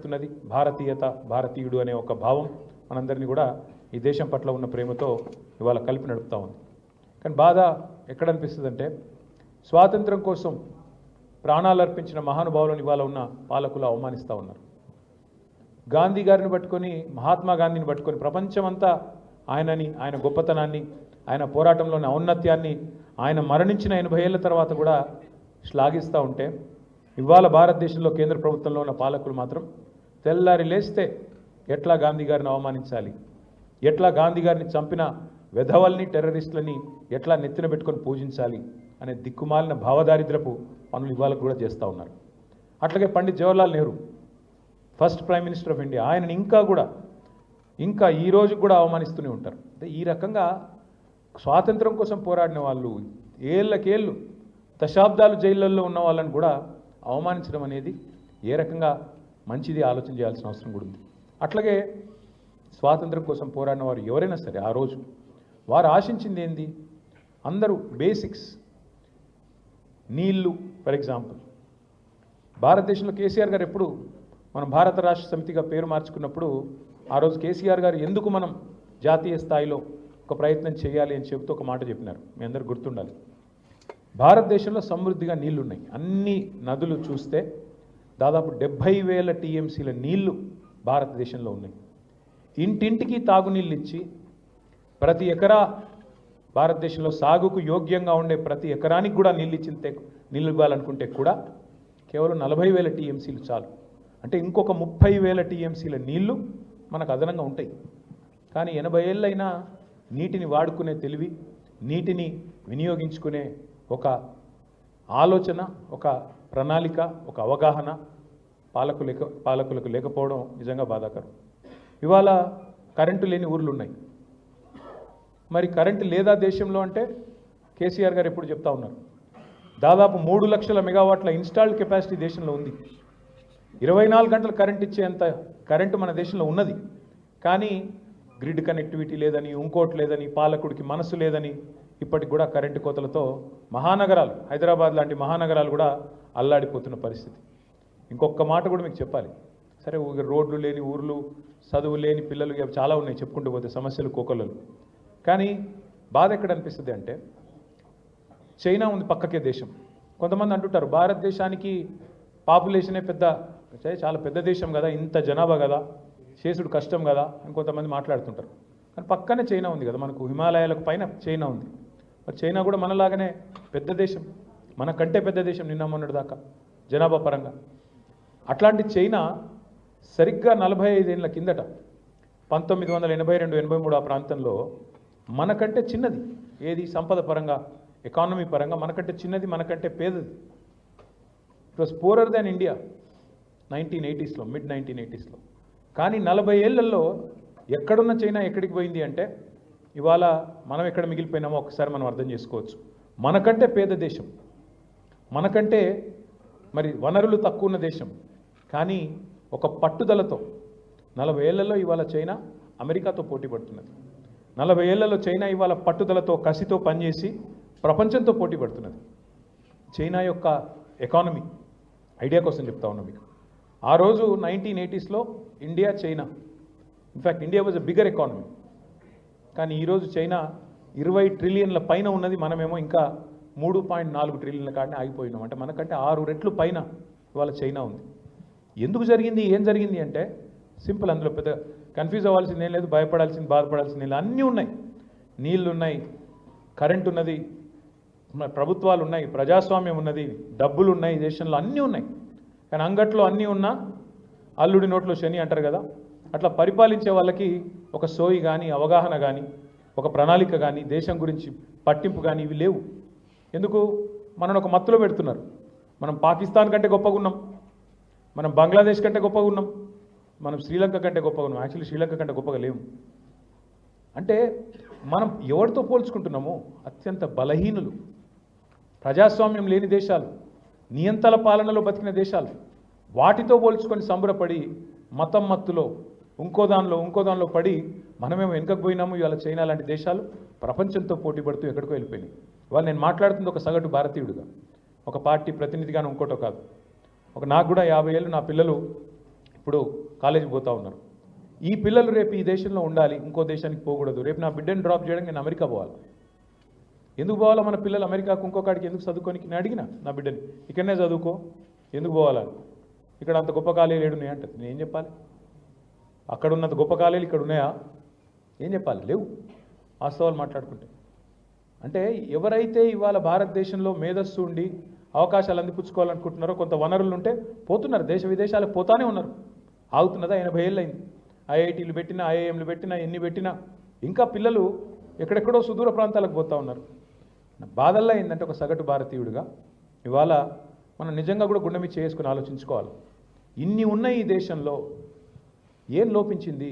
పెడుతున్నది. భారతీయత, భారతీయుడు అనే ఒక భావం మనందరినీ కూడా ఈ దేశం పట్ల ఉన్న ప్రేమతో ఇవాళ కలిపి నడుపుతూ ఉంది. కానీ బాధ ఎక్కడ అనిపిస్తుందంటే, స్వాతంత్రం కోసం ప్రాణాలు అర్పించిన మహానుభావులను ఇవాళ ఉన్న పాలకులు అవమానిస్తూ ఉన్నారు. గాంధీ గారిని పట్టుకొని, మహాత్మా గాంధీని పట్టుకొని ప్రపంచమంతా ఆయనని, ఆయన గొప్పతనాన్ని, ఆయన పోరాటంలోని ఔన్నత్యాన్ని, ఆయన మరణించిన 80 ఏళ్ల తర్వాత కూడా శ్లాఘిస్తూ ఉంటే, ఇవాళ భారతదేశంలో కేంద్ర ప్రభుత్వంలో ఉన్న పాలకులు మాత్రం తెల్లారి లేస్తే ఎట్లా గాంధీ గారిని అవమానించాలి, ఎట్లా గాంధీ గారిని చంపిన వెధవల్ని, టెర్రరిస్టులని ఎట్లా నెత్తిన పెట్టుకొని పూజించాలి అనే దిక్కుమాలిన భావదారిద్రపు పనులు ఇవాళ కూడా చేస్తూ ఉన్నారు. అట్లాగే Pandit Jawaharlal Nehru, first prime minister of India, ఆయనని ఇంకా ఈ రోజు కూడా అవమానిస్తూనే ఉంటారు. అంటే ఈ రకంగా స్వాతంత్రం కోసం పోరాడిన వాళ్ళు, ఏళ్ళకేళ్ళు దశాబ్దాలు జైళ్ళల్లో ఉన్న వాళ్ళని కూడా అవమానించడం అనేది ఏ రకంగా మంచిది ఆలోచన చేయాల్సిన అవసరం కూడా ఉంది. అట్లాగే స్వాతంత్రం కోసం పోరాడిన వారు ఎవరైనా సరే ఆ రోజు వారు ఆశించింది ఏంది? అందరూ బేసిక్స్, నీళ్లు. ఫర్ ఎగ్జాంపుల్, భారతదేశంలో కేసీఆర్ గారు ఎప్పుడు మనం భారత రాష్ట్ర సమితిగా పేరు మార్చుకున్నప్పుడు ఆ రోజు కేసీఆర్ గారు ఎందుకు మనం జాతీయ స్థాయిలో ఒక ప్రయత్నం చేయాలి అని చెబుతూ ఒక మాట చెప్పినారు. మీ అందరూ గుర్తుండాలి. భారతదేశంలో సమృద్ధిగా నీళ్లున్నాయి. అన్ని నదులు చూస్తే దాదాపు 70,000 టీఎంసీల నీళ్లు భారతదేశంలో ఉన్నాయి. ఇంటింటికి తాగునీళ్ళు ఇచ్చి ప్రతి ఎకరా భారతదేశంలో సాగుకు యోగ్యంగా ఉండే ప్రతి ఎకరానికి కూడా నీళ్ళు ఇవ్వాలనుకుంటే కూడా కేవలం 40,000 టీఎంసీలు చాలు. అంటే ఇంకొక 30,000 టీఎంసీల నీళ్లు మనకు అదనంగా ఉంటాయి. కానీ 80 ఏళ్ళైనా నీటిని వాడుకునే తెలివి, నీటిని వినియోగించుకునే ఒక ఆలోచన, ఒక ప్రణాళిక, ఒక అవగాహన పాలకులకు లేకపోవడం నిజంగా బాధాకరం. ఇవాళ కరెంటు లేని ఊర్లు ఉన్నాయి. మరి కరెంటు లేదా దేశంలో అంటే కేసీఆర్ గారు ఎప్పుడు చెప్తా ఉన్నారు, దాదాపు 3 లక్షల మెగావాట్ల ఇన్స్టాల్డ్ కెపాసిటీ దేశంలో ఉంది. 24 గంటలు కరెంట్ ఇచ్చేంత కరెంటు మన దేశంలో ఉన్నది. కానీ గ్రిడ్ కనెక్టివిటీ లేదని, ఇంకోటి లేదని, పాలకుడికి మనసు లేదని ఇప్పటికి కూడా కరెంటు కోతలతో మహానగరాలు, హైదరాబాద్ లాంటి మహానగరాలు కూడా అల్లాడిపోతున్న పరిస్థితి. ఇంకొక మాట కూడా మీకు చెప్పాలి. సరే, రోడ్లు లేని ఊర్లు, చదువు లేని పిల్లలు చాలా ఉన్నాయి, చెప్పుకుంటూ పోతే సమస్యలు కోకొల్లలు. కానీ బాధ ఎక్కడ అనిపిస్తుంది అంటే, చైనా ఉంది పక్కకే దేశం. కొంతమంది అంటుంటారు భారతదేశానికి పాపులేషనే చాలా పెద్ద దేశం కదా, ఇంత జనాభా కదా, చేసుడు కష్టం కదా అని కొంతమంది మాట్లాడుతుంటారు. కానీ పక్కనే చైనా ఉంది కదా, మనకు హిమాలయాలకు పైన చైనా ఉంది. మరి చైనా కూడా మనలాగానే పెద్ద దేశం, మనకంటే పెద్ద దేశం నిన్న మొన్నటి దాకా జనాభా పరంగా. అట్లాంటి చైనా సరిగ్గా 45 ఏళ్ళ కిందట 1982-83 ఆ ప్రాంతంలో మనకంటే చిన్నది. ఏది? సంపద పరంగా, ఎకానమీ పరంగా మనకంటే చిన్నది, మనకంటే పేదది. It was poorer than India 1980స్లో, మిడ్ 1980స్లో. కానీ 40 ఏళ్లలో ఎక్కడున్న చైనా ఎక్కడికి పోయింది అంటే, ఇవాళ మనం ఎక్కడ మిగిలిపోయినామో ఒకసారి మనం అర్థం చేసుకోవచ్చు. మనకంటే పేద దేశం, మనకంటే మరి వనరులు తక్కువ ఉన్న దేశం, కానీ ఒక పట్టుదలతో 40 ఏళ్లలో ఇవాళ చైనా అమెరికాతో పోటీ పడుతున్నది. 40 ఏళ్లలో చైనా ఇవాళ పట్టుదలతో, కసితో పనిచేసి ప్రపంచంతో పోటీ పడుతున్నది. చైనా యొక్క ఎకానమీ ఐడియా కోసం చెప్తా ఉన్నా మీకు. ఆ రోజు 1980స్లో India, China, in fact India was a bigger economy. కానీ ఈరోజు చైనా 20 ట్రిలియన్ల పైన ఉన్నది, మనమేమో ఇంకా 3.4 ట్రిలియన్ల కాడనే ఆగిపోయినాం. అంటే మనకంటే 6 రెట్లు పైన ఇవాళ చైనా ఉంది. ఎందుకు జరిగింది, ఏం జరిగింది అంటే సింపుల్. అందులో పెద్ద కన్ఫ్యూజ్ అవ్వాల్సింది ఏం లేదు, భయపడాల్సింది, బాధపడాల్సింది లేదు. అన్నీ ఉన్నాయి. నీళ్ళు ఉన్నాయి, కరెంట్ ఉన్నది, ప్రభుత్వాలు ఉన్నాయి, ప్రజాస్వామ్యం ఉన్నది, డబ్బులు ఉన్నాయి, దేశంలో అన్నీ ఉన్నాయి. కానీ అంగట్లో అన్నీ ఉన్నా అల్లుడి నోట్లో శని అంటారు కదా, అట్లా పరిపాలించే వాళ్ళకి ఒక సోయి కానీ, అవగాహన కానీ, ఒక ప్రణాళిక కానీ, దేశం గురించి పట్టింపు కానీ ఇవి లేవు. ఎందుకు? మనను ఒక మత్తులో పెడుతున్నారు. మనం పాకిస్తాన్ కంటే గొప్పగా ఉన్నాం, మనం బంగ్లాదేశ్ కంటే గొప్పగా ఉన్నాం, మనం శ్రీలంక కంటే గొప్పగా ఉన్నాం. యాక్చువల్లీ శ్రీలంక కంటే గొప్పగా లేవు. అంటే మనం ఎవరితో పోల్చుకుంటున్నామో అత్యంత బలహీనులు, ప్రజాస్వామ్యం లేని దేశాలు, నియంతల పాలనలో బతికిన దేశాలు, వాటితో పోల్చుకొని సంబరపడి మతం మత్తులో ఇంకో దానిలో పడి మనమేమో వెనుకకు పోయినాము. ఇవాళ చైనా లాంటి దేశాలు ప్రపంచంతో పోటీ పడుతూ ఎక్కడికో వెళ్ళిపోయినాయి. ఇవాళ నేను మాట్లాడుతుంది ఒక సగటు భారతీయుడిగా, ఒక పార్టీ ప్రతినిధిగాను, ఇంకోటో కాదు. నాకు కూడా 50 ఏళ్ళు, నా పిల్లలు ఇప్పుడు కాలేజీకి పోతూ ఉన్నారు. ఈ పిల్లలు రేపు ఈ దేశంలో ఉండాలి, ఇంకో దేశానికి పోకూడదు. రేపు నా బిడ్డని డ్రాప్ చేయడానికి నేను అమెరికా పోవాలి. ఎందుకు పోవాలా మన పిల్లలు అమెరికాకు ఇంకొకటికి ఎందుకు చదువుకోనికి? నేను అడిగిన నా బిడ్డని, ఇక్కడనే చదువుకో, ఎందుకు పోవాలా? ఇక్కడ అంత గొప్ప కాలేజీలు ఏడున్నాయి అంటది. నేను ఏం చెప్పాలి? అక్కడ ఉన్నంత గొప్ప కాలేజీలు ఇక్కడ ఉన్నాయా? ఏం చెప్పాలి? లేవు. వాస్తవాలు మాట్లాడుకుంటే అంటే ఎవరైతే ఇవాళ భారతదేశంలో మేధస్సు ఉండి అవకాశాలు అందిపుచ్చుకోవాలనుకుంటున్నారో, కొంత వనరులు ఉంటే పోతున్నారు, దేశ విదేశాలకు పోతానే ఉన్నారు. ఆగుతున్నదా? 80 ఏళ్ళు అయింది. ఐఐటీలు పెట్టినా, ఐఐఎంలు పెట్టినా, ఎన్ని పెట్టినా ఇంకా పిల్లలు ఎక్కడెక్కడో సుదూర ప్రాంతాలకు పోతూ ఉన్నారు. బాధల్లో ఏంటంటే ఒక సగటు భారతీయుడిగా ఇవాళ మనం నిజంగా కూడా గుండె మీద చేసుకుని ఆలోచించుకోవాలి. ఇన్ని ఉన్న ఈ దేశంలో ఏం లోపించింది?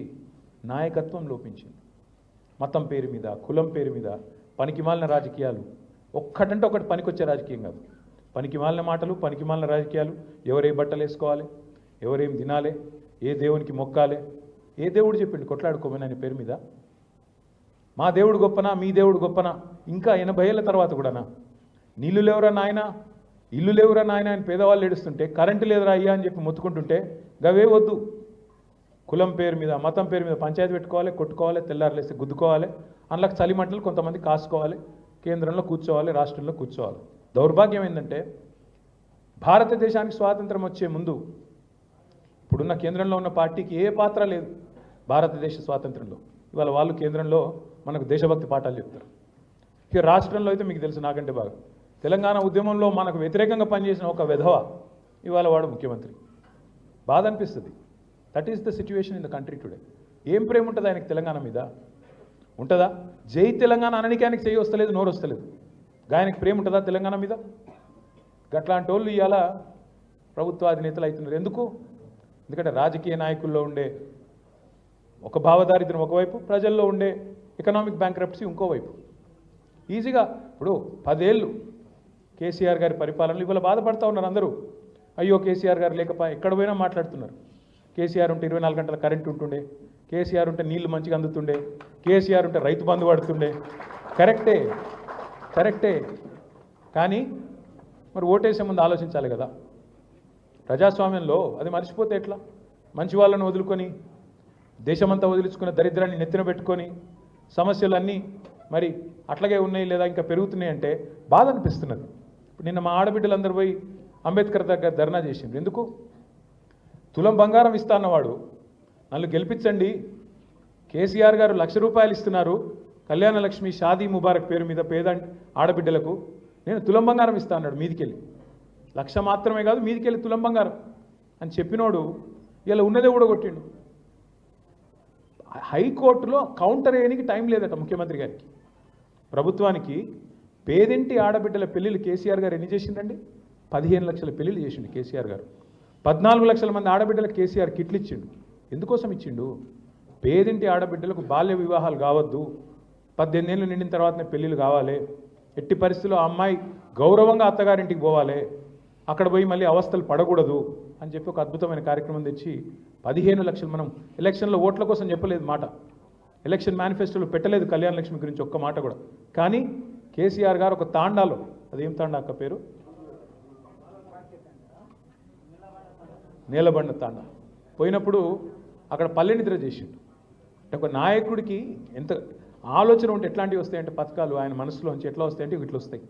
నాయకత్వం లోపించింది. మతం పేరు మీద, కులం పేరు మీద పనికిమాలిన రాజకీయాలు, ఒక్కటంటే ఒకటి పనికొచ్చే రాజకీయం కాదు. పనికిమాలిన మాటలు, పనికిమాలిన రాజకీయాలు. ఎవరే బట్టలు వేసుకోవాలి, ఎవరేం తినాలి, ఏ దేవునికి మొక్కాలి, ఏ దేవుడు చెప్పిండు కొట్లాడుకోమని ఆయన పేరు మీద? మా దేవుడు గొప్పనా, మీ దేవుడు గొప్పనా? ఇంకా 80 ఏళ్ళ తర్వాత కూడానా? నీళ్లు లేవురా నాయన, ఇల్లు లేవురా నాయన అని పేదవాళ్ళు ఏడుస్తుంటే, కరెంటు లేదురా అయ్యా అని చెప్పి మొత్తుకుంటుంటే గవే వద్దు. కులం పేరు మీద, మతం పేరు మీద పంచాయతీ పెట్టుకోవాలి, కొట్టుకోవాలి, తెల్లారులేస్తే గుద్దుకోవాలి, అందులోకి చలిమంటలు కొంతమంది కాసుకోవాలి, కేంద్రంలో కూర్చోవాలి, రాష్ట్రంలో కూర్చోవాలి. దౌర్భాగ్యం ఏంటంటే భారతదేశానికి స్వాతంత్రం వచ్చే ముందు ఇప్పుడున్న కేంద్రంలో ఉన్న పార్టీకి ఏ పాత్ర లేదు భారతదేశ స్వాతంత్రంలో. ఇవాళ వాళ్ళు కేంద్రంలో మనకు దేశభక్తి పాఠాలు చెప్తారు. ఇక రాష్ట్రంలో అయితే మీకు తెలుసు నాకంటే బాగా, తెలంగాణ ఉద్యమంలో మనకు వ్యతిరేకంగా పనిచేసిన ఒక విధవ ఇవాళ వాడు ముఖ్యమంత్రి. బాధ అనిపిస్తుంది. That is the situation in the country today. ఏం ప్రేమ ఉంటుంది ఆయనకి తెలంగాణ మీద? ఉంటుందా? జై తెలంగాణ అనడానికి ఆయనకి చేయి వస్తలేదు, నోరు వస్తలేదు. ఆయనకి ప్రేమ ఉంటుందా తెలంగాణ మీద? గట్లాంటి వాళ్ళు ఇవాళ ప్రభుత్వ అధినేతలు అవుతున్నారు. ఎందుకు? ఎందుకంటే రాజకీయ నాయకుల్లో ఉండే ఒక భావదారిద్ర్యం ఒకవైపు, ప్రజల్లో ఉండే ఎకనామిక్ బ్యాంక్రప్సీ ఇంకోవైపు. ఈజీగా ఇప్పుడు 10 ఏళ్ళు కేసీఆర్ గారి పరిపాలనలు ఇవాళ బాధపడుతూ ఉన్నారు అందరూ. అయ్యో కేసీఆర్ గారు లేకపోయి ఎక్కడ పోయినా మాట్లాడుతున్నారు. కేసీఆర్ ఉంటే 24 గంటల కరెంట్ ఉంటుండే, కేసీఆర్ ఉంటే నీళ్లు మంచిగా అందుతుండే, కేసీఆర్ ఉంటే రైతు బంధు పడుతుండే. కరెక్టే కానీ మరి ఓటేసే ముందు ఆలోచించాలి కదా. ప్రజాస్వామ్యంలో అది మర్చిపోతే ఎట్లా? మంచి వాళ్ళని వదులుకొని దేశమంతా వదిలించుకున్న దరిద్రాన్ని నెత్తిన పెట్టుకొని సమస్యలన్నీ మరి అట్లాగే ఉన్నాయి లేదా ఇంకా పెరుగుతున్నాయి అంటే బాధ అనిపిస్తున్నది. ఇప్పుడు నిన్న మా ఆడబిడ్డలందరూ పోయి అంబేద్కర్ దగ్గర ధర్నా చేసిండ్రు. ఎందుకు? తులం బంగారం ఇస్తా అన్నవాడు నన్ను గెలిపించండి, కేసీఆర్ గారు ₹1,00,000 ఇస్తున్నారు కళ్యాణ లక్ష్మి షాదీ ముబారక్ పేరు మీద పేద ఆడబిడ్డలకు, నేను తులం బంగారం ఇస్తా అన్నాడు. మీదికెళ్ళి 1,00,000 మాత్రమే కాదు, మీదికెళ్ళి తులం బంగారం అని చెప్పినోడు ఇలా ఉన్నదే కూడా కొట్టిండు. హైకోర్టులో కౌంటర్ వేయడానికి టైం లేదట ముఖ్యమంత్రి గారికి. ప్రభుత్వానికి పేదింటి ఆడబిడ్డల పెళ్లిళ్ళు కేసీఆర్ గారు ఎన్ని చేసిండండి? 15 లక్షల పెళ్లిళ్ళు చేసిండు కేసీఆర్ గారు. 14 లక్షల మంది ఆడబిడ్డలకు కేసీఆర్ కిట్లు ఇచ్చిండు. ఎందుకోసం ఇచ్చిండు? పేదింటి ఆడబిడ్డలకు బాల్య వివాహాలు కావద్దు, 18 ఏళ్ళు నిండిన తర్వాతనే పెళ్ళిళ్ళు కావాలి, ఎట్టి పరిస్థితుల్లో ఆ అమ్మాయి గౌరవంగా అత్తగారింటికి పోవాలి, అక్కడ పోయి మళ్ళీ అవస్థలు పడకూడదు అని చెప్పి ఒక అద్భుతమైన కార్యక్రమం తెచ్చి 15 లక్షలు. మనం ఎలక్షన్లో ఓట్ల కోసం చెప్పలేదు మాట, ఎలక్షన్ మేనిఫెస్టోలో పెట్టలేదు కళ్యాణ లక్ష్మి గురించి ఒక్క మాట కూడా. కానీ కేసీఆర్ గారు ఒక తాండాలో, అదేం తాండా అక్క పేరు? నీలబండ తాండా పోయినప్పుడు అక్కడ పల్లె నిద్ర చేసిండు. అంటే ఒక నాయకుడికి ఎంత ఆలోచన ఉంటే ఎట్లాంటివి వస్తాయంటే పథకాలు ఆయన మనసులోంచి ఎట్లా వస్తాయంటే ఇట్లా వస్తాయి.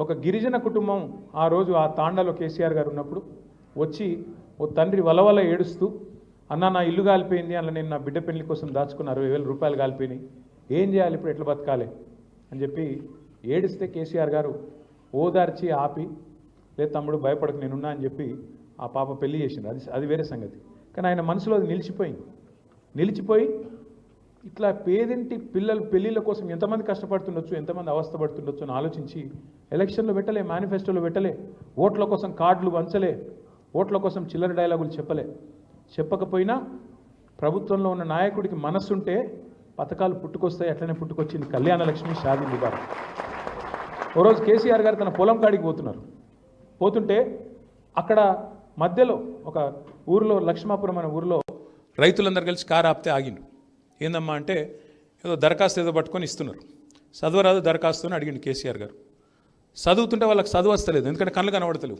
ఒక గిరిజన కుటుంబం ఆ రోజు ఆ తాండాలో కేసీఆర్ గారు ఉన్నప్పుడు వచ్చి ఓ తండ్రి వలవల ఏడుస్తూ, అన్న నా ఇల్లు కాలిపోయింది, అలా నేను నా బిడ్డ పెళ్లి కోసం దాచుకున్న ₹60,000 కాలిపోయినాయి, ఏం చేయాలి ఇప్పుడు, ఎట్లా బతకాలి అని చెప్పి ఏడిస్తే కేసీఆర్ గారు ఓదార్చి ఆపి, లేదు తమ్ముడు భయపడకు నేనున్నా అని చెప్పి ఆ పాప పెళ్లి చేసింది. అది వేరే సంగతి. కానీ ఆయన మనసులో అది నిలిచిపోయి ఇట్లా పేదింటి పిల్లలు పెళ్ళిళ్ళ కోసం ఎంతమంది కష్టపడుతుండొచ్చు, ఎంతమంది అవస్థపడుతుండొచ్చు అని ఆలోచించి ఎలక్షన్లో పెట్టలే, మేనిఫెస్టోలో పెట్టలే, ఓట్ల కోసం కార్డులు వంచలే, ఓట్ల కోసం చిల్లర డైలాగులు చెప్పకపోయినా ప్రభుత్వంలో ఉన్న నాయకుడికి మనస్సుంటే పథకాలు పుట్టుకొస్తాయి. అట్లనే పుట్టుకొచ్చింది కళ్యాణ లక్ష్మి షాదీ ముబారక్. ఓ రోజు కేసీఆర్ గారు తన పొలం కాడికి పోతుంటే అక్కడ మధ్యలో ఒక ఊరిలో, లక్ష్మాపురం అనే ఊరిలో రైతులందరూ కలిసి కారు ఆపితే ఆగిండు. ఏందమ్మా అంటే ఏదో దరఖాస్తు ఏదో పట్టుకొని ఇస్తున్నారు. చదవరాదు దరఖాస్తు అని అడిగిండు కేసీఆర్ గారు. చదువుతుంటే వాళ్ళకి చదువు వస్తలేదు, ఎందుకంటే కళ్ళు కనబడతలేవు.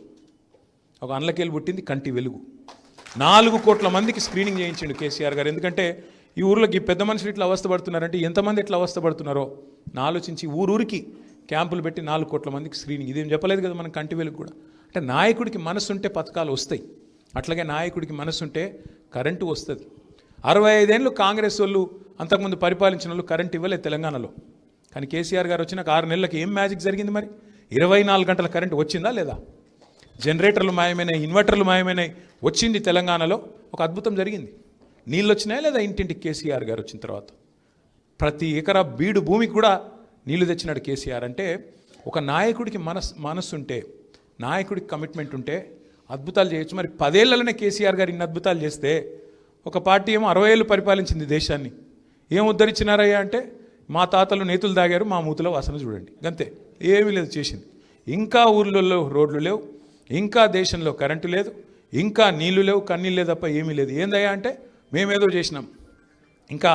ఒక అండ్లకేలు పుట్టింది కంటి వెలుగు. 4 కోట్ల మందికి స్క్రీనింగ్ చేయించిండు కేసీఆర్ గారు. ఎందుకంటే ఈ ఊర్లోకి పెద్ద మనుషులు ఇట్లా అవస్థపడుతున్నారంటే ఎంతమంది ఇట్లా అవస్థపడుతున్నారో ఆలోచించి ఊరూరికి క్యాంపులు పెట్టి 4 కోట్ల మందికి స్క్రీనింగ్. ఇదేం చెప్పలేదు కదా మనం కంటి వెలుగు కూడా. అంటే నాయకుడికి మనసుంటే పథకాలు వస్తాయి, అట్లాగే నాయకుడికి మనసుంటే కరెంటు వస్తుంది. 65 ఏళ్ళు కాంగ్రెస్ వాళ్ళు అంతకుముందు పరిపాలించిన వాళ్ళు కరెంటు ఇవ్వలేదు తెలంగాణలో. కానీ కేసీఆర్ గారు వచ్చినాక 6 నెలలకు ఏం మ్యాజిక్ జరిగింది మరి? 24 గంటల కరెంటు వచ్చిందా లేదా? జనరేటర్లు మాయమైనాయి, ఇన్వర్టర్లు మాయమైనాయి, వచ్చింది తెలంగాణలో ఒక అద్భుతం జరిగింది. నీళ్ళు వచ్చినాయా లేదా ఇంటింటికి కేసీఆర్ గారు వచ్చిన తర్వాత? ప్రతి ఎకరా బీడు భూమికి కూడా నీళ్లు తెచ్చినాడు కేసీఆర్. అంటే ఒక నాయకుడికి మనస్సు ఉంటే, నాయకుడికి కమిట్మెంట్ ఉంటే అద్భుతాలు చేయొచ్చు. మరి 10 ఏళ్లలోనే కేసీఆర్ గారు ఇన్ని అద్భుతాలు చేస్తే, ఒక పార్టీ ఏమో 60 ఏళ్ళు పరిపాలించింది దేశాన్ని, ఏం ఉద్ధరించినారయ్యా అంటే మా తాతలు నేతులు దాగారు, మా మూతుల వాసన చూడండి, అంతే, ఏమీ లేదు చేసింది. ఇంకా ఊర్లలో రోడ్లు లేవు, ఇంకా దేశంలో కరెంటు లేదు, ఇంకా నీళ్లు లేవు, కన్నీళ్ళు లేదు తప్ప ఏమీ లేదు. ఏందయ్యా అంటే మేమేదో చేసినాం, ఇంకా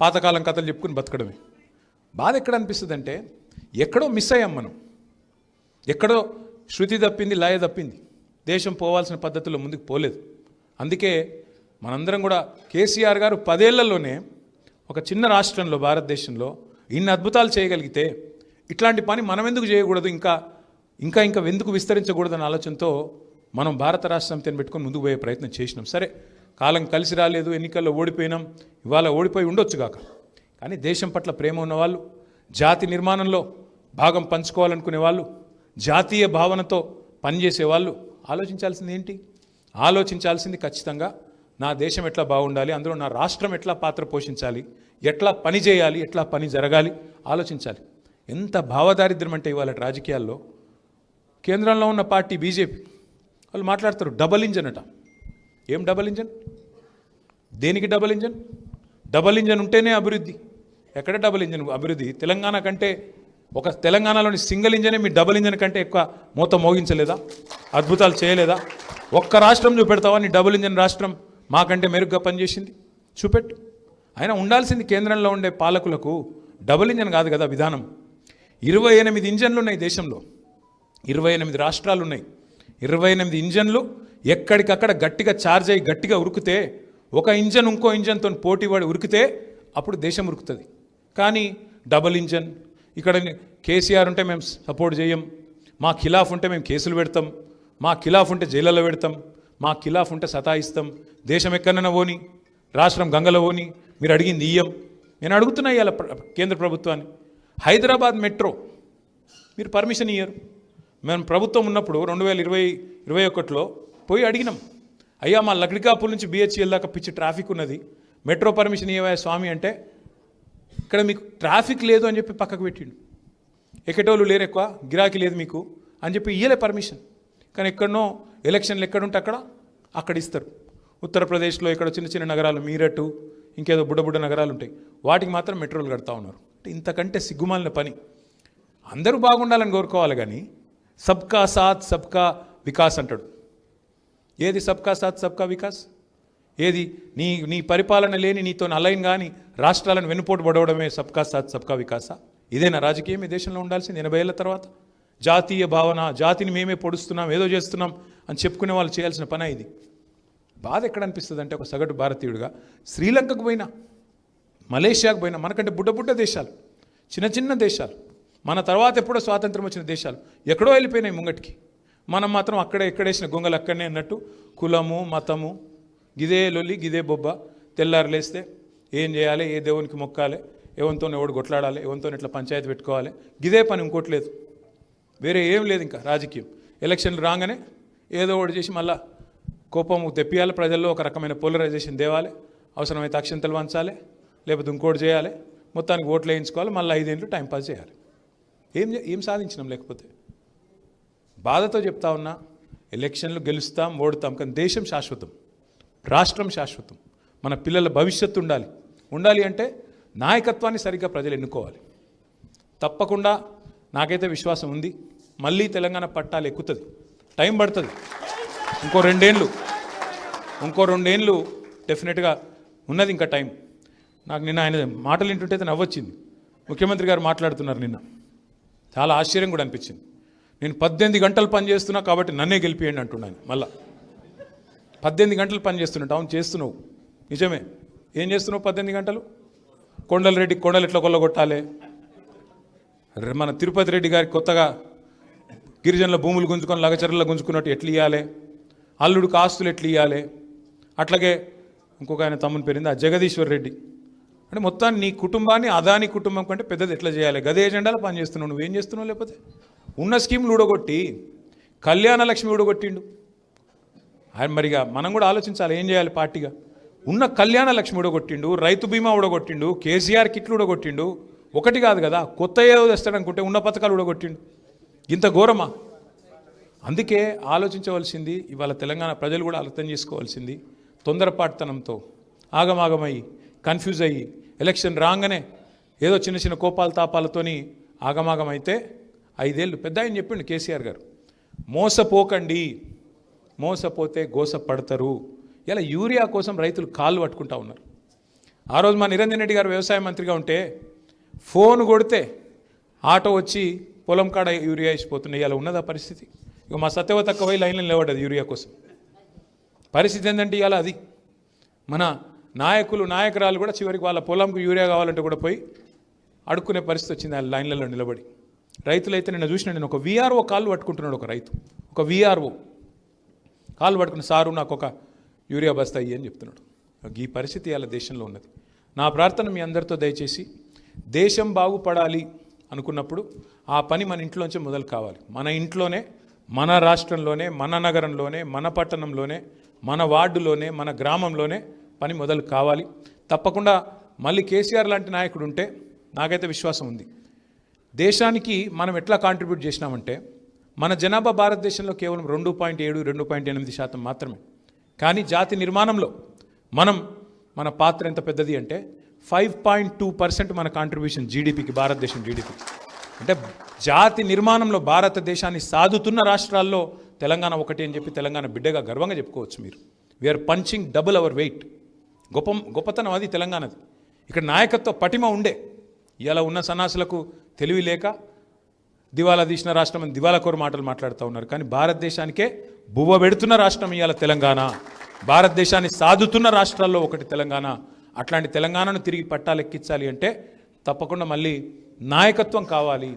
పాతకాలం కథలు చెప్పుకుని బతకడమే. బాధ ఎక్కడ అనిపిస్తుంది అంటే ఎక్కడో మిస్ అయ్యాం మనం, ఎక్కడో శృతి తప్పింది, లయ తప్పింది, దేశం పోవాల్సిన పద్ధతిలో ముందుకు పోలేదు. అందుకే మనందరం కూడా కేసీఆర్ గారు 10 ఏళ్లలోనే ఒక చిన్న రాష్ట్రంలో భారతదేశంలో ఇన్ని అద్భుతాలు చేయగలిగితే ఇట్లాంటి పని మనం ఎందుకు చేయకూడదు, ఇంకా ఎందుకు విస్తరించకూడదన్న ఆలోచనతో మనం భారత రాష్ట్ర సమితిని పెట్టుకొని ముందుకు పోయే ప్రయత్నం చేసినాం. సరే, కాలం కలిసి రాలేదు, ఎన్నికల్లో ఓడిపోయినాం, ఇవాళ ఓడిపోయి ఉండొచ్చు కాక, కానీ దేశం పట్ల ప్రేమ ఉన్నవాళ్ళు, జాతి నిర్మాణంలో భాగం పంచుకోవాలనుకునే వాళ్ళు, జాతీయ భావనతో పనిచేసేవాళ్ళు ఆలోచించాల్సింది ఏంటి? ఆలోచించాల్సింది ఖచ్చితంగా నా దేశం ఎట్లా బాగుండాలి, అందులో నా రాష్ట్రం ఎట్లా పాత్ర పోషించాలి, ఎట్లా పని చేయాలి, ఎట్లా పని జరగాలి ఆలోచించాలి. ఎంత భావదారిద్ర్యం అంటే ఇవాళ రాజకీయాల్లో కేంద్రంలో ఉన్న పార్టీ బీజేపీ వాళ్ళు మాట్లాడతారు డబల్ ఇంజన్ అట. ఏం డబల్ ఇంజన్? దేనికి డబల్ ఇంజన్? డబల్ ఇంజన్ ఉంటేనే అభివృద్ధి. ఎక్కడ డబల్ ఇంజన్ అభివృద్ధి? తెలంగాణ కంటే ఒక తెలంగాణలోని సింగిల్ ఇంజనే మీ డబల్ ఇంజన్ కంటే ఎక్కువ మూత మోగించలేదా? అద్భుతాలు చేయలేదా? ఒక్క రాష్ట్రం చూపెడతావా నీ డబుల్ ఇంజన్ రాష్ట్రం మాకంటే మెరుగ్గా పనిచేసింది? చూపెట్టు. అయినా ఉండాల్సింది కేంద్రంలో ఉండే పాలకులకు డబుల్ ఇంజన్ కాదు కదా విధానం. 28 ఇంజన్లు ఉన్నాయి దేశంలో, 28 రాష్ట్రాలు ఉన్నాయి, 28 ఇంజన్లు ఎక్కడికక్కడ గట్టిగా ఛార్జ్ అయ్యి గట్టిగా ఉరికితే, ఒక ఇంజన్ ఇంకో ఇంజన్తో పోటీ పడి ఉరికితే అప్పుడు దేశం ఉరుకుతుంది. కానీ డబుల్ ఇంజన్, ఇక్కడ కేసీఆర్ ఉంటే మేము సపోర్ట్ చేయం, మా ఖిలాఫ్ ఉంటే మేము కేసులు పెడతాం, మా ఖిలాఫ్ ఉంటే జైళ్ళలో పెడతాం, మా ఖిలాఫ్ ఉంటే సతాయిస్తాం, దేశం ఎక్కడైనా పోని, రాష్ట్రం గంగలో పోని, మీరు అడిగింది ఇయ్యం. నేను అడుగుతున్నా ఇవాళ కేంద్ర ప్రభుత్వాన్ని, హైదరాబాద్ మెట్రో మీరు పర్మిషన్ ఇయ్యరు. మేము ప్రభుత్వం ఉన్నప్పుడు 2021లో పోయి అడిగినాం, అయ్యా మా లక్డికాపూర్ నుంచి బిహెచ్ఎల్ దాకా పిచ్చి ట్రాఫిక్ ఉన్నది, మెట్రో పర్మిషన్ ఇవ్వయా స్వామి అంటే, ఇక్కడ మీకు ట్రాఫిక్ లేదు అని చెప్పి పక్కకు పెట్టిండు. ఎక్కటోళ్ళు లేరు, ఎక్కువ గిరాకీ లేదు మీకు అని చెప్పి ఇయ్యలే పర్మిషన్. కానీ ఎక్కడనో ఎలక్షన్లు ఎక్కడుంటే అక్కడ ఇస్తారు. ఉత్తరప్రదేశ్లో ఇక్కడ చిన్న చిన్న నగరాలు, మీరట్, ఇంకేదో బుడ్డ నగరాలు ఉంటాయి, వాటికి మాత్రం మెట్రోలు కడతా ఉన్నారు. అంటే ఇంతకంటే సిగ్గుమాలిన పని. అందరూ బాగుండాలని కోరుకోవాలి, కానీ సబ్కా సాత్ సబ్కా వికాస్ అంటాడు. ఏది సబ్కా సాత్ సబ్కా వికాస్? ఏది నీ పరిపాలన లేని, నీతో అలైన్ కానీ రాష్ట్రాలను వెన్నుపోటు పడవడమే సబ్కా సాత్ సబ్కా వికాసా? ఇదేనా రాజకీయం ఈ దేశంలో ఉండాల్సింది? 80 ఏళ్ల తర్వాత జాతీయ భావన, జాతిని మేమే పొడుస్తున్నాం, ఏదో చేస్తున్నాం అని చెప్పుకునే వాళ్ళు చేయాల్సిన పని ఇది. బాధ ఎక్కడ అనిపిస్తుంది అంటే, ఒక సగటు భారతీయుడిగా శ్రీలంకకు పోయినా, మలేషియాకు పోయినా, మనకంటే బుడ్డ దేశాలు, చిన్న దేశాలు, మన తర్వాత ఎప్పుడో స్వాతంత్రం వచ్చిన దేశాలు ఎక్కడో వెళ్ళిపోయినాయి ముంగటికి. మనం మాత్రం ఎక్కడేసిన గొంగలు అక్కడనే అన్నట్టు, కులము మతము గిదే లొల్లి, గిదే బొబ్బ, తెల్లారు లేస్తే ఏం చేయాలి, ఏ దేవునికి మొక్కాలి, ఎవరితో ఎవడు కొట్లాడాలి, ఎవరితో ఇట్లా పంచాయతీ పెట్టుకోవాలి, గిదే పని, ఇంకోటి లేదు, వేరే ఏం లేదు. ఇంకా రాజకీయం ఎలక్షన్లు రాగానే ఏదో ఒకటి చేసి మళ్ళా కోపం తెప్పియాలి, ప్రజల్లో ఒక రకమైన పోలరైజేషన్ తేవాలి, అవసరమైతే అక్షంతలు వంచాలి, లేకపోతే ఇంకోటి చేయాలి, మొత్తానికి ఓట్లు వేయించుకోవాలి, మళ్ళీ 5 ఏళ్ళు టైంపాస్ చేయాలి. ఏం సాధించినాం? లేకపోతే బాధతో చెప్తా ఉన్నా, ఎలక్షన్లు గెలుస్తాం ఓడుతాం, కానీ దేశం శాశ్వతం, రాష్ట్రం శాశ్వతం, మన పిల్లల భవిష్యత్తు ఉండాలి అంటే నాయకత్వాన్ని సరిగ్గా ప్రజలు ఎన్నుకోవాలి. తప్పకుండా నాకైతే విశ్వాసం ఉంది, మళ్ళీ తెలంగాణ పట్టాలు ఎక్కుతుంది, టైం పడుతుంది, ఇంకో 2 ఏళ్ళు డెఫినెట్గా ఉన్నది, ఇంకా టైం. నాకు నిన్న ఆయన మాటలు వింటుంటే నవ్వొచ్చింది. ముఖ్యమంత్రి గారు మాట్లాడుతున్నారు నిన్న, చాలా ఆశ్చర్యం కూడా అనిపించింది. నేను 18 గంటలు పనిచేస్తున్నా కాబట్టి నన్నే గెలిపియండి అంటున్నాను. మళ్ళా 18 గంటలు పని చేస్తున్నావు. అవును చేస్తున్నావు, నిజమే. ఏం చేస్తున్నావు 18 గంటలు? కొండలరెడ్డి కొండలు ఎట్లా కొల్లగొట్టాలి, మన తిరుపతి రెడ్డి గారికి కొత్తగా గిరిజనుల భూములు గుంజుకొని లగచర్ల గుంజుకున్నట్టు ఎట్లు ఇవ్వాలి, అల్లుడికి ఆస్తులు ఎట్లు ఇవ్వాలి, అట్లాగే ఇంకొక ఆయన తమ్ముని పేరింది ఆ జగదీశ్వర్ రెడ్డి. అంటే మొత్తాన్ని నీ కుటుంబాన్ని అదాని కుటుంబం కంటే పెద్దది ఎట్లా చేయాలి, గదే ఎజెండాలో పనిచేస్తున్నావు. నువ్వేం చేస్తున్నావు? లేకపోతే ఉన్న స్కీమ్లు ఊడగొట్టి కళ్యాణ లక్ష్మి ఊడగొట్టిండు. ఆయన మరిగా మనం కూడా ఆలోచించాలి ఏం చేయాలి పార్టీగా. ఉన్న కళ్యాణ లక్ష్మి ఊడగొట్టిండు, రైతు బీమా ఊడగొట్టిండు, కేసీఆర్ కిట్లు ఊడగొట్టిండు. ఒకటి కాదు కదా, కొత్త ఏదో తెస్తాడనుకుంటే ఉన్న పథకాలు ఊడగొట్టిండు. ఇంత ఘోరమా? అందుకే ఆలోచించవలసింది ఇవాళ తెలంగాణ ప్రజలు కూడా అర్థం చేసుకోవాల్సింది. తొందరపాటుతనంతో ఆగమాగమయ్యి కన్ఫ్యూజ్ అయ్యి ఎలక్షన్ రాగానే ఏదో చిన్న చిన్న కోపాల తాపాలతోని ఆగమాగమైతే 5 ఏళ్ళు పెద్ద ఆయన చెప్పిండు కేసీఆర్ గారు, మోసపోకండి, మోసపోతే గోస పడతారు. ఇలా యూరియా కోసం రైతులు కాళ్ళు పట్టుకుంటా ఉన్నారు. ఆ రోజు మా నిరంజన్ రెడ్డి గారు వ్యవసాయ మంత్రిగా ఉంటే ఫోన్ కొడితే ఆటో వచ్చి పొలం కాడ యూరియా ఇచ్చిపోతున్నాయి. ఇలా ఉన్నదా పరిస్థితి? ఇక మా సత్యవతక్క పోయి లైన్లో నిలబడ్డది యూరియా కోసం. పరిస్థితి ఏంటంటే ఇవాళ అది మన నాయకులు నాయకురాలు కూడా చివరికి వాళ్ళ పొలంకు యూరియా కావాలంటే కూడా పోయి అడుక్కునే పరిస్థితి వచ్చింది ఆ లైన్లలో నిలబడి. రైతులైతే నిన్న చూసిన, నేను ఒక వీఆర్ఓ కాళ్ళు పట్టుకుంటున్నాడు. ఒక రైతు ఒక వీఆర్ఓ కాళ్ళు పట్టుకుని, సారు నాకు ఒక యూరియా బస్తా అయ్యి అని చెప్తున్నాడు. ఈ పరిస్థితి ఇవాళ దేశంలో ఉన్నది. నా ప్రార్థన మీ అందరితో, దయచేసి దేశం బాగుపడాలి అనుకున్నప్పుడు ఆ పని మన ఇంట్లోంచే మొదలు కావాలి. మన ఇంట్లోనే, మన రాష్ట్రంలోనే, మన నగరంలోనే, మన పట్టణంలోనే, మన వార్డులోనే, మన గ్రామంలోనే పని మొదలు కావాలి. తప్పకుండా మళ్ళీ కేసీఆర్ లాంటి నాయకుడు ఉంటే నాకైతే విశ్వాసం ఉంది. దేశానికి మనం ఎట్లా కాంట్రిబ్యూట్ చేసినామంటే, మన జనాభా భారతదేశంలో కేవలం 2.7, 2.8% మాత్రమే. కానీ జాతి నిర్మాణంలో మన పాత్ర ఎంత పెద్దది అంటే 5.2% మన కాంట్రిబ్యూషన్ జీడిపికి, భారతదేశం జీడిపికి. అంటే జాతి నిర్మాణంలో భారతదేశాన్ని సాదుతున్న రాష్ట్రాల్లో తెలంగాణ ఒకటి అని చెప్పి తెలంగాణ బిడ్డగా గర్వంగా చెప్పుకోవచ్చు. మీరు we are punching double our weight. గొప్పతనం అది తెలంగాణది. ఇక్కడ నాయకత్వ పటిమ ఉండే. ఇలా ఉన్న సన్నాసులకు తెలివి లేక దివాలా తీసిన రాష్ట్రం అని దివాలాకోరు మాటలు మాట్లాడుతూ ఉన్నారు. కానీ భారతదేశానికే బువ్వ పెడుతున్న రాష్ట్రం ఇవాళ తెలంగాణ. భారతదేశాన్ని సాదుతున్న రాష్ట్రాల్లో ఒకటి తెలంగాణ. అట్లాంటి తెలంగాణను తిరిగి పట్టాలెక్కించాలి అంటే తప్పకుండా మళ్ళీ నాయకత్వం కావాలి.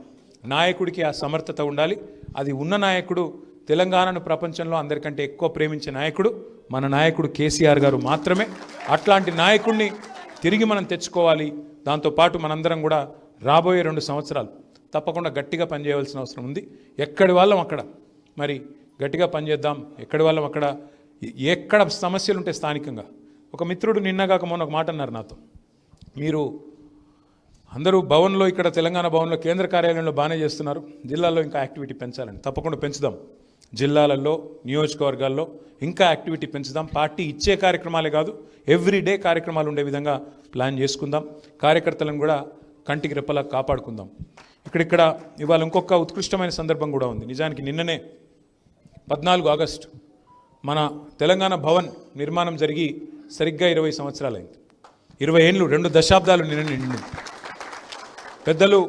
నాయకుడికి ఆ సమర్థత ఉండాలి. అది ఉన్న నాయకుడు, తెలంగాణను ప్రపంచంలో అందరికంటే ఎక్కువ ప్రేమించే నాయకుడు మన నాయకుడు కేసీఆర్ గారు మాత్రమే. అట్లాంటి నాయకుడిని తిరిగి మనం తెచ్చుకోవాలి. దాంతోపాటు మనందరం కూడా రాబోయే 2 సంవత్సరాలు తప్పకుండా గట్టిగా పనిచేయవలసిన అవసరం ఉంది. ఎక్కడి వాళ్ళం అక్కడ మరి గట్టిగా పనిచేద్దాం. ఎక్కడి వాళ్ళం అక్కడ, ఎక్కడ సమస్యలు ఉంటే స్థానికంగా. ఒక మిత్రుడు నిన్నగాక మొన్న ఒక మాట అన్నారు నాతో, మీరు అందరూ భవన్లో, ఇక్కడ తెలంగాణ భవన్లో కేంద్ర కార్యాలయంలో బాగానే చేస్తున్నారు, జిల్లాల్లో ఇంకా యాక్టివిటీ పెంచాలని. తప్పకుండా పెంచుదాం. జిల్లాలలో, నియోజకవర్గాల్లో ఇంకా యాక్టివిటీ పెంచుదాం. పార్టీ ఇచ్చే కార్యక్రమాలే కాదు, ఎవ్రీడే కార్యక్రమాలు ఉండే విధంగా ప్లాన్ చేసుకుందాం. కార్యకర్తలను కూడా కంటికి రెప్పలా కాపాడుకుందాం. ఇక్కడ ఇవాళ ఇంకొక ఉత్కృష్టమైన సందర్భం కూడా ఉంది. నిజానికి నిన్ననే 14 ఆగస్టు మన తెలంగాణ భవన్ నిర్మాణం జరిగి సరిగ్గా 20 సంవత్సరాలైంది. 20 ఏళ్ళు, 2 దశాబ్దాలు నిండింది. పెద్దలు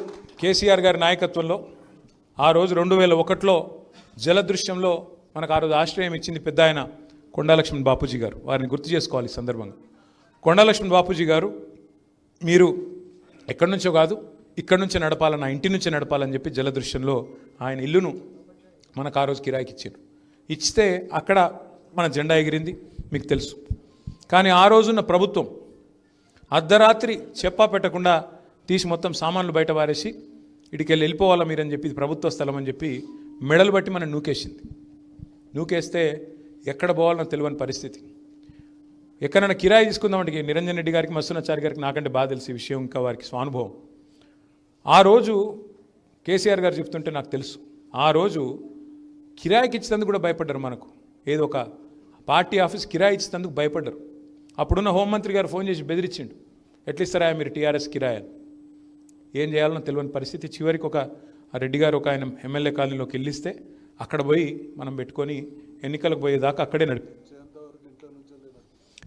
కేసీఆర్ గారి నాయకత్వంలో ఆ రోజు 2001లో జలదృశ్యంలో మనకు ఆ రోజు ఆశ్రయం ఇచ్చింది పెద్ద ఆయన కొండా లక్ష్మణ్ బాపూజీ గారు. వారిని గుర్తు చేసుకోవాలి ఈ సందర్భంగా. కొండా లక్ష్మణ్ బాపూజీ గారు, మీరు ఎక్కడి నుంచో కాదు, ఇక్కడి నుంచే నడపాలని, నా ఇంటి నుంచే నడపాలని చెప్పి జలదృశ్యంలో ఆయన ఇల్లును మనకు ఆ రోజు కిరాయికి ఇచ్చారు. ఇస్తే అక్కడ మన జెండా ఎగిరింది, మీకు తెలుసు. కానీ ఆ రోజున్న ప్రభుత్వం అర్ధరాత్రి చెప్పా పెట్టకుండా తీసి మొత్తం సామాన్లు బయట వారేసి ఇటుకెళ్ళి వెళ్ళిపోవాలా మీరని చెప్పి, ఇది ప్రభుత్వ స్థలం అని చెప్పి మెడలు బట్టి మనం నూకేసింది. నూకేస్తే ఎక్కడ పోవాలనో తెలియని పరిస్థితి. ఎక్కడైనా కిరాయి తీసుకుందామంటే నిరంజన్ రెడ్డి గారికి, మస్తునాచారి గారికి నాకంటే బాగా తెలిసి విషయం, ఇంకా వారికి స్వానుభవం. ఆ రోజు కేసీఆర్ గారు చెప్తుంటే నాకు తెలుసు, ఆ రోజు కిరాయికి ఇచ్చేందుకు కూడా భయపడ్డారు. మనకు ఏదో ఒక పార్టీ ఆఫీస్ కిరాయి ఇచ్చేందుకు భయపడ్డారు. అప్పుడున్న హోంమంత్రి గారు ఫోన్ చేసి బెదిరించిండు, ఎట్లిస్తారా మీరు టీఆర్ఎస్ కిరాయి, ఏం చేయాలనో తెలియని పరిస్థితి. చివరికి ఒక రెడ్డి గారు ఒక ఆయన ఎమ్మెల్యే కాలనీలోకి వెళ్ళిస్తే అక్కడ పోయి మనం పెట్టుకొని ఎన్నికలకు పోయేదాకా అక్కడే నడిపి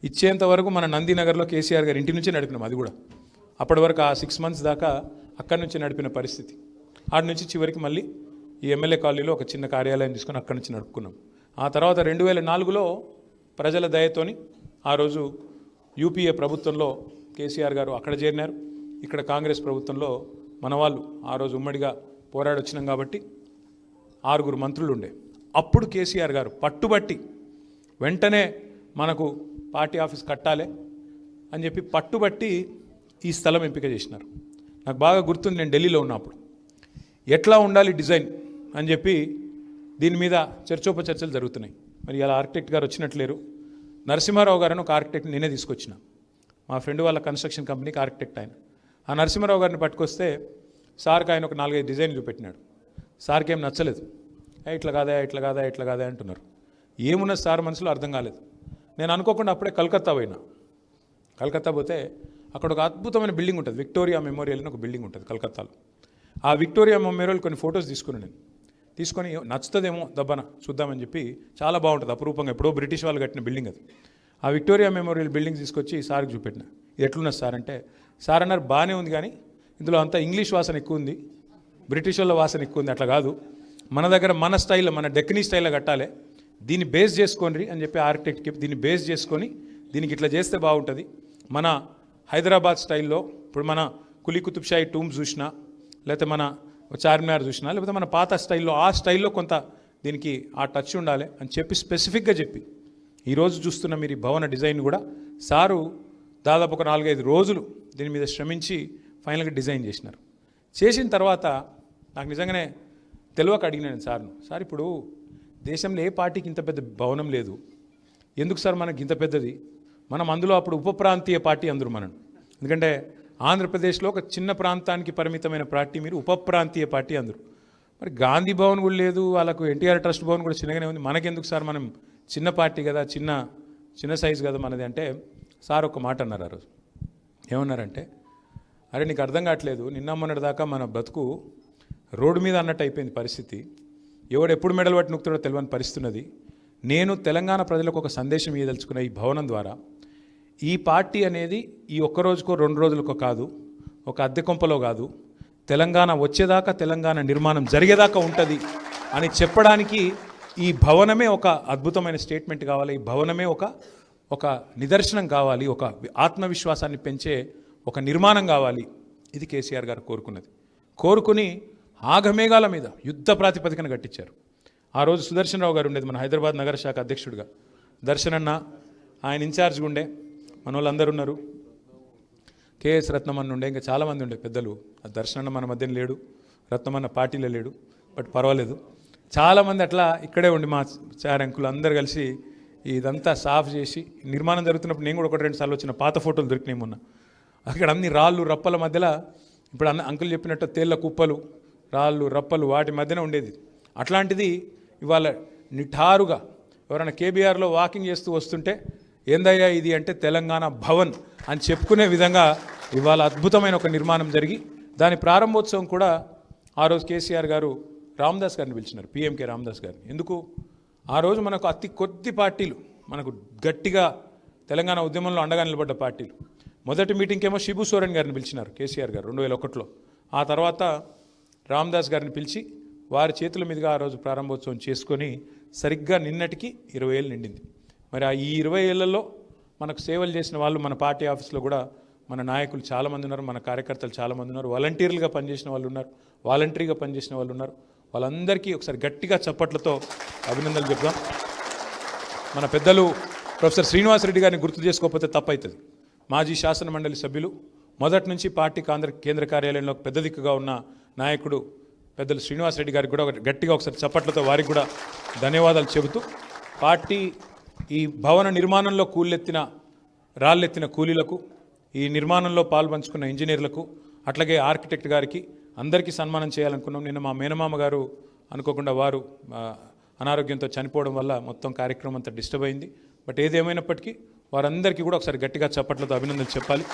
ఇచ్చేంత వరకు మన నందినగర్లో కేసీఆర్ గారు ఇంటి నుంచే నడిపినాం. అది కూడా అప్పటి వరకు ఆ 6 months దాకా అక్కడి నుంచి నడిపిన పరిస్థితి. ఆడి నుంచి చివరికి మళ్ళీ ఈ ఎమ్మెల్యే కాలనీలో ఒక చిన్న కార్యాలయం తీసుకొని అక్కడి నుంచి నడుపుకున్నాం. ఆ తర్వాత 2004లో ప్రజల దయతోని ఆ రోజు యూపీఏ ప్రభుత్వంలో కేసీఆర్ గారు అక్కడ చేరినారు, ఇక్కడ కాంగ్రెస్ ప్రభుత్వంలో మన వాళ్ళు ఆ రోజు ఉమ్మడిగా పోరాడొచ్చినాం కాబట్టి 6 మంత్రులు ఉండే. అప్పుడు కేసీఆర్ గారు పట్టుబట్టి వెంటనే మనకు పార్టీ ఆఫీస్ కట్టాలి అని చెప్పి పట్టుబట్టి ఈ స్థలం ఎంపిక చేసినారు. నాకు బాగా గుర్తుంది, నేను ఢిల్లీలో ఉన్నప్పుడు ఎట్లా ఉండాలి డిజైన్ అని చెప్పి దీని మీద చర్చోపచర్చలు జరుగుతున్నాయి. మరి ఇలా ఆర్కిటెక్ట్ గారు వచ్చినట్లేరు. నరసింహారావు గారిని ఒక ఆర్కిటెక్ట్ నేనే తీసుకొచ్చిన, మా ఫ్రెండ్ వాళ్ళ కన్స్ట్రక్షన్ కంపెనీకి ఆర్కిటెక్ట్ ఆయన. ఆ నరసింహారావు గారిని పట్టుకొస్తే సార్కి ఆయన ఒక 4-5 డిజైన్లు చూపెట్టినాడు. సార్కి ఏం నచ్చలేదు. ఇట్లా కాదా ఇట్లా కాదా ఇట్లా కాదా అంటున్నారు. ఏమున్న సార్ మనసులో అర్థం కాలేదు. నేను అనుకోకుండా అప్పుడే కలకత్తా పోయినా. కలకత్తా పోతే అక్కడ ఒక అద్భుతమైన బిల్డింగ్ ఉంటుంది, విక్టోరియా మెమోరియల్ అని ఒక బిల్డింగ్ ఉంటుంది కలకత్తాలో. ఆ విక్టోరియా మెమోరియల్ కొన్ని ఫొటోస్ తీసుకున్నాను నేను. తీసుకొని నచ్చుతుందేమో దబ్బన చూద్దామని చెప్పి, చాలా బాగుంటుంది అపురూపంగా, ఎప్పుడో బ్రిటిష్ వాళ్ళు కట్టిన బిల్డింగ్ అది. ఆ విక్టోరియా మెమోరియల్ బిల్డింగ్ తీసుకొచ్చి సార్కి చూపెట్టిన. ఎట్లున్నది సార్ అంటే, సార్ అన్నారు బాగానే ఉంది కానీ ఇందులో అంతా ఇంగ్లీష్ వాసన ఎక్కువ ఉంది, బ్రిటిష్ వాళ్ళ వాసన ఎక్కువ ఉంది, అట్లా కాదు, మన దగ్గర మన స్టైల్లో, మన డెక్కనీ స్టైల్లో కట్టాలి, దీన్ని బేస్ చేసుకోండి అని చెప్పి ఆర్కిటెక్ట్కి దీన్ని బేస్ చేసుకొని దీనికి ఇట్లా చేస్తే బాగుంటుంది. మన హైదరాబాద్ స్టైల్లో ఇప్పుడు మన కులీ కుతుబ్షాహీ టూమ్స్ చూసినా, లేకపోతే మన చార్మినార్ చూసినా, లేకపోతే మన పాత స్టైల్లో ఆ స్టైల్లో కొంత దీనికి ఆ టచ్ ఉండాలి అని చెప్పి స్పెసిఫిక్గా చెప్పి ఈరోజు చూస్తున్న మీరు ఈ భవన డిజైన్ కూడా సారు దాదాపు ఒక 4-5 రోజులు దీని మీద శ్రమించి ఫైనల్గా డిజైన్ చేసినారు. చేసిన తర్వాత నాకు నిజంగానే తెలియక అడిగినాను సార్ను, సార్ ఇప్పుడు దేశంలో ఏ పార్టీకి ఇంత పెద్ద భవనం లేదు, ఎందుకు సార్ మనకి ఇంత పెద్దది? మనం అందులో అప్పుడు ఉప ప్రాంతీయ పార్టీ అందరూ మనం, ఎందుకంటే ఆంధ్రప్రదేశ్లో ఒక చిన్న ప్రాంతానికి పరిమితమైన పార్టీ, మీరు ఉప ప్రాంతీయ పార్టీ అందరూ. మరి గాంధీ భవన్ కూడా లేదు, వాళ్ళకు ఎన్టీఆర్ ట్రస్ట్ భవన్ కూడా చిన్నగానే ఉంది, మనకెందుకు సార్, మనం చిన్న పార్టీ కదా, చిన్న సైజు కదా మనది అంటే, సార్ ఒక మాట అన్నారు ఆ రోజు. ఏమన్నారంటే, అరే నీకు అర్థం కావట్లేదు, నిన్న మొన్నటి దాకా మన బతుకు రోడ్డు మీద అన్నట్టు అయిపోయింది పరిస్థితి, ఎవడు ఎప్పుడు మెడలు పట్టి నొక్కుతాడో తెలియని పరిస్థితి ఉన్నది. నేను తెలంగాణ ప్రజలకు ఒక సందేశం ఇవ్వదలుచుకున్న ఈ భవనం ద్వారా, ఈ పార్టీ అనేది ఈ ఒక్క రోజుకో 2 రోజులకో కాదు, ఒక అద్దె కొంపలో కాదు, తెలంగాణ వచ్చేదాకా, తెలంగాణ నిర్మాణం జరిగేదాకా ఉంటుంది అని చెప్పడానికి ఈ భవనమే ఒక అద్భుతమైన స్టేట్మెంట్ కావాలి, ఈ భవనమే ఒక నిదర్శనం కావాలి, ఒక ఆత్మవిశ్వాసాన్ని పెంచే ఒక నిర్మాణం కావాలి. ఇది కేసీఆర్ గారు కోరుకున్నది. కోరుకుని ఆగమేఘాల మీద యుద్ధ ప్రాతిపదికన కట్టించారు. ఆ రోజు సుదర్శన్ రావు గారు ఉండేది మన హైదరాబాద్ నగర శాఖ అధ్యక్షుడిగా, దర్శన్ అన్న ఆయన ఇన్ఛార్జ్గా ఉండే, మన వాళ్ళందరూ ఉన్నారు, కేఎస్ రత్నమన్న ఉండే, ఇంకా చాలామంది ఉండే పెద్దలు. ఆ దర్శన్ అన్న మన మధ్యన లేడు, రత్నమన్న పార్టీలో లేడు, బట్ పర్వాలేదు, చాలామంది అట్లా ఇక్కడే ఉండి మా చారంకులు అందరు కలిసి ఇదంతా సాఫ్ చేసి నిర్మాణం జరుగుతున్నప్పుడు నేను కూడా 1-2 సార్లు వచ్చిన పాత ఫోటోలు దొరికినాయి మొన్న. అక్కడ అన్ని రాళ్ళు రప్పల మధ్యలో, ఇప్పుడు అంకుల్ చెప్పినట్టు తేళ్ల కుప్పలు, రాళ్ళు రప్పలు వాటి మధ్యన ఉండేది. అట్లాంటిది ఇవాళ నిఠారుగా ఎవరైనా కేబీఆర్లో వాకింగ్ చేస్తూ వస్తుంటే ఏందయ్యా ఇది అంటే తెలంగాణ భవన్ అని చెప్పుకునే విధంగా ఇవాళ అద్భుతమైన ఒక నిర్మాణం జరిగి, దాని ప్రారంభోత్సవం కూడా ఆ రోజు కేసీఆర్ గారు రామదాస్ గారిని పిలిచినారు, పిఎంకే రామదాస్ గారిని. ఎందుకు? ఆ రోజు మనకు అతి కొద్ది పార్టీలు, మనకు గట్టిగా తెలంగాణ ఉద్యమంలో అండగా నిలబడ్డ పార్టీలు. మొదటి మీటింగ్కేమో షిబు సోరెన్ గారిని పిలిచినారు కేసీఆర్ గారు 2001లో. ఆ తర్వాత రామదాస్ గారిని పిలిచి వారి చేతుల మీదుగా ఆ రోజు ప్రారంభోత్సవం చేసుకొని సరిగ్గా నిన్నటికి 20 ఏళ్ళు నిండింది. మరి ఆ ఈ 20 ఏళ్లలో మనకు సేవలు చేసిన వాళ్ళు మన పార్టీ ఆఫీస్లో కూడా మన నాయకులు చాలామంది ఉన్నారు, మన కార్యకర్తలు చాలామంది ఉన్నారు, వాలంటీర్లుగా పనిచేసిన వాళ్ళు ఉన్నారు, వాలంటరీగా పనిచేసిన వాళ్ళు ఉన్నారు. వాళ్ళందరికీ ఒకసారి గట్టిగా చప్పట్లతో అభినందనలు చెప్దాం. మన పెద్దలు ప్రొఫెసర్ శ్రీనివాసరెడ్డి గారిని గుర్తు చేసుకోకపోతే తప్పవుతుంది. మాజీ శాసన మండలి సభ్యులు, మొదటి నుంచి పార్టీ కేంద్ర కార్యాలయంలో పెద్ద దిక్కుగా ఉన్న నాయకుడు పెద్దలు శ్రీనివాసరెడ్డి గారికి కూడా గట్టిగా ఒకసారి చప్పట్లతో వారికి కూడా ధన్యవాదాలు చెబుతూ, పార్టీ ఈ భవన నిర్మాణంలో రాళ్ళెత్తిన కూలీలకు, ఈ నిర్మాణంలో పాల్పంచుకున్న ఇంజనీర్లకు, అట్లాగే ఆర్కిటెక్ట్ గారికి అందరికీ సన్మానం చేయాలనుకున్నాం. నిన్న మా మేనమామ గారు అనుకోకుండా వారు అనారోగ్యంతో చనిపోవడం వల్ల మొత్తం కార్యక్రమం అంతా డిస్టర్బ్ అయింది. బట్ ఏదేమైనప్పటికీ వారందరికీ కూడా ఒకసారి గట్టిగా చప్పట్లతో అభినందనలు చెప్పాలి.